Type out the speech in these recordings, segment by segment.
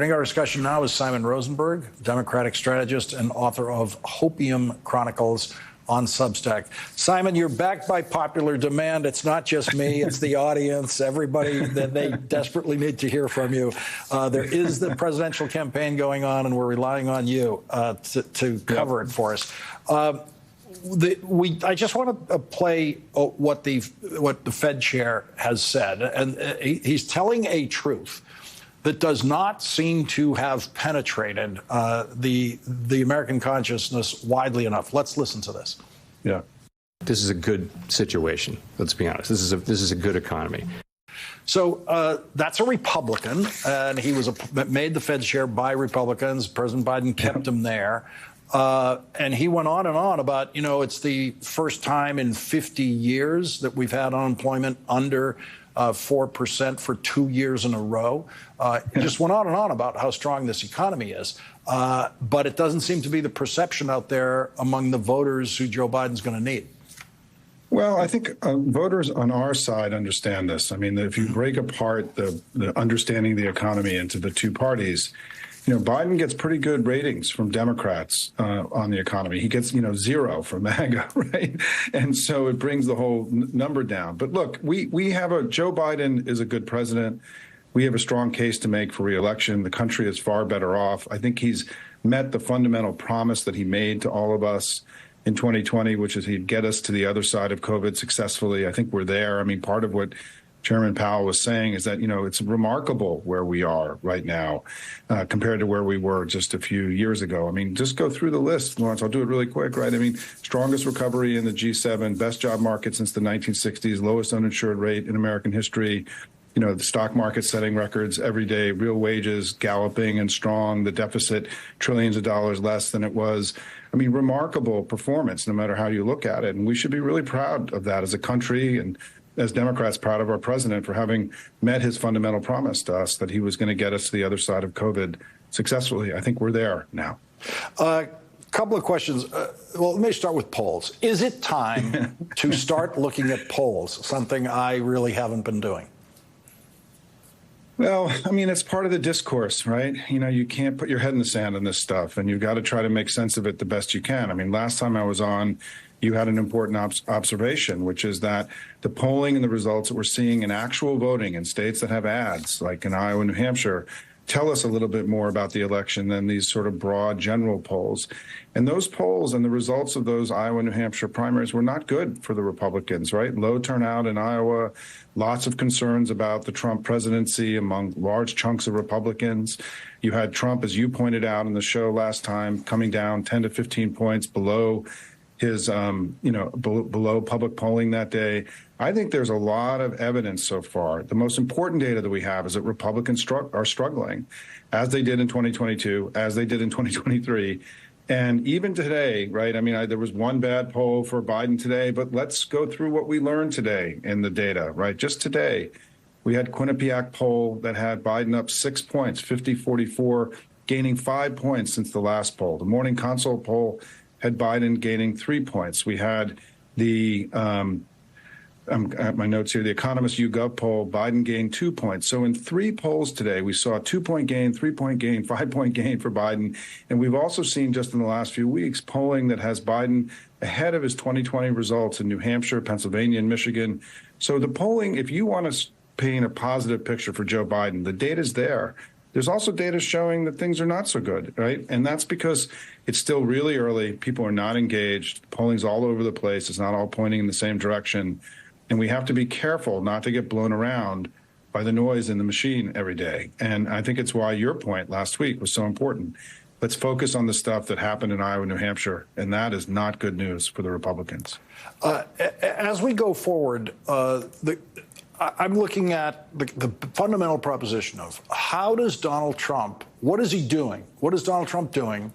Our discussion now is Simon Rosenberg, Democratic strategist and author of Hopium Chronicles on Substack. Simon, you're back by popular demand. It's not just me, it's the audience, everybody that they desperately need to hear from you. There is the presidential campaign going on, and we're relying on you to cover it for us. I just want to play what the Fed chair has said, and he's telling a truth that does not seem to have penetrated the American consciousness widely enough. Let's listen to this. Yeah, this is a good situation. Let's be honest. This is a good economy. So that's a Republican, and he was made the Fed chair by Republicans. President Biden kept him there. And he went on and on about, it's the first time in 50 years that we've had unemployment under 4% for 2 years in a row. He just went on and on about how strong this economy is. But it doesn't seem to be the perception out there among the voters who Joe Biden's going to need. Well, I think voters on our side understand this. I mean, if you break apart the understanding the economy into the two parties, Biden gets pretty good ratings from Democrats on the economy. He gets, 0 from MAGA, right? And so it brings the whole number down. But look, we have Joe Biden is a good president. We have a strong case to make for reelection. The country is far better off. I think he's met the fundamental promise that he made to all of us in 2020, which is he'd get us to the other side of COVID successfully. I think we're there. I mean, part of what Chairman Powell was saying is that, it's remarkable where we are right now compared to where we were just a few years ago. I mean, just go through the list, Lawrence. I'll do it really quick, right? I mean, strongest recovery in the G7, best job market since the 1960s, lowest uninsured rate in American history. The stock market setting records every day, real wages galloping and strong, the deficit trillions of dollars less than it was. I mean, remarkable performance, no matter how you look at it. And we should be really proud of that as a country, and as Democrats, proud of our president for having met his fundamental promise to us that he was going to get us to the other side of COVID successfully. I think we're there now. Couple of questions. Well, let me start with polls. Is it time to start looking at polls, something I really haven't been doing? Well, I mean, it's part of the discourse, right? You can't put your head in the sand on this stuff, and you've got to try to make sense of it the best you can. I mean, last time I was on, you had an important observation, which is that the polling and the results that we're seeing in actual voting in states that have ads, like in Iowa and New Hampshire, tell us a little bit more about the election than these sort of broad general polls. And those polls and the results of those Iowa and New Hampshire primaries were not good for the Republicans, right? Low turnout in Iowa, lots of concerns about the Trump presidency among large chunks of Republicans. You had Trump, as you pointed out in the show last time, coming down 10 to 15 points below his, below public polling that day. I think there's a lot of evidence so far. The most important data that we have is that Republicans are struggling, as they did in 2022, as they did in 2023. And even today, right, I mean, there was one bad poll for Biden today, but let's go through what we learned today in the data, right? Just today, we had Quinnipiac poll that had Biden up 6 points, 50-44, gaining 5 points since the last poll. The Morning Consult poll had Biden gaining 3 points. We had the, at my notes here, the Economist YouGov poll, Biden gained 2 points. So in 3 polls today, we saw a 2-point gain, 3-point gain, 5-point gain for Biden. And we've also seen just in the last few weeks polling that has Biden ahead of his 2020 results in New Hampshire, Pennsylvania, and Michigan. So the polling, if you want to paint a positive picture for Joe Biden, the data's there. There's also data showing that things are not so good, right? And that's because it's still really early. People are not engaged. Polling's all over the place. It's not all pointing in the same direction. And we have to be careful not to get blown around by the noise in the machine every day. And I think it's why your point last week was so important. Let's focus on the stuff that happened in Iowa, New Hampshire, and that is not good news for the Republicans. As we go forward, I'm looking at the fundamental proposition of how does Donald Trump, what is he doing? What is Donald Trump doing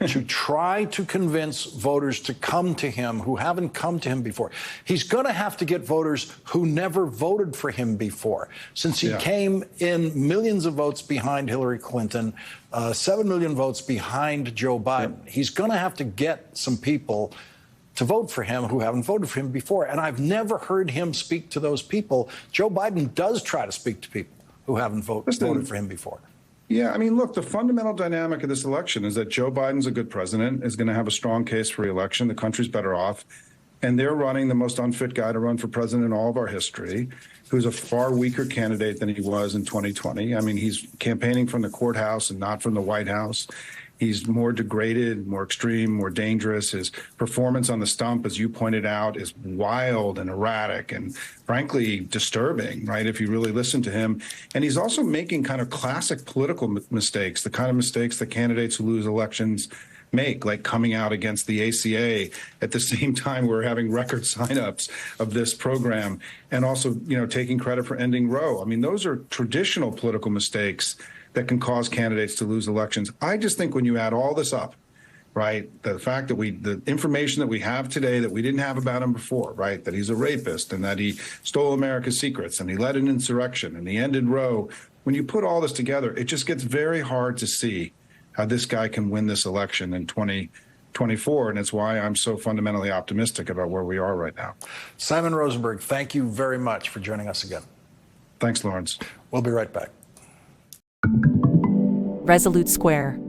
to try to convince voters to come to him who haven't come to him before? He's going to have to get voters who never voted for him before, since he came in millions of votes behind Hillary Clinton, 7 million votes behind Joe Biden. He's going to have to get some people to vote for him who haven't voted for him before. And I've never heard him speak to those people. Joe Biden does try to speak to people who haven't voted for him before. Yeah, I mean, look, the fundamental dynamic of this election is that Joe Biden's a good president, is going to have a strong case for re-election. The country's better off. And they're running the most unfit guy to run for president in all of our history, who's a far weaker candidate than he was in 2020. I mean, he's campaigning from the courthouse and not from the White House. He's more degraded, more extreme, more dangerous. His performance on the stump, as you pointed out, is wild and erratic and frankly disturbing, right, if you really listen to him. And he's also making kind of classic political mistakes, the kind of mistakes that candidates who lose elections make, like coming out against the ACA at the same time we're having record signups of this program, and also, taking credit for ending Roe. I mean, those are traditional political mistakes that can cause candidates to lose elections. I just think when you add all this up, right, the fact that the information that we have today that we didn't have about him before, right, that he's a rapist and that he stole America's secrets and he led an insurrection and he ended Roe, when you put all this together, it just gets very hard to see how this guy can win this election in 2024. And it's why I'm so fundamentally optimistic about where we are right now. Simon Rosenberg, thank you very much for joining us again. Thanks, Lawrence. We'll be right back. Resolute Square.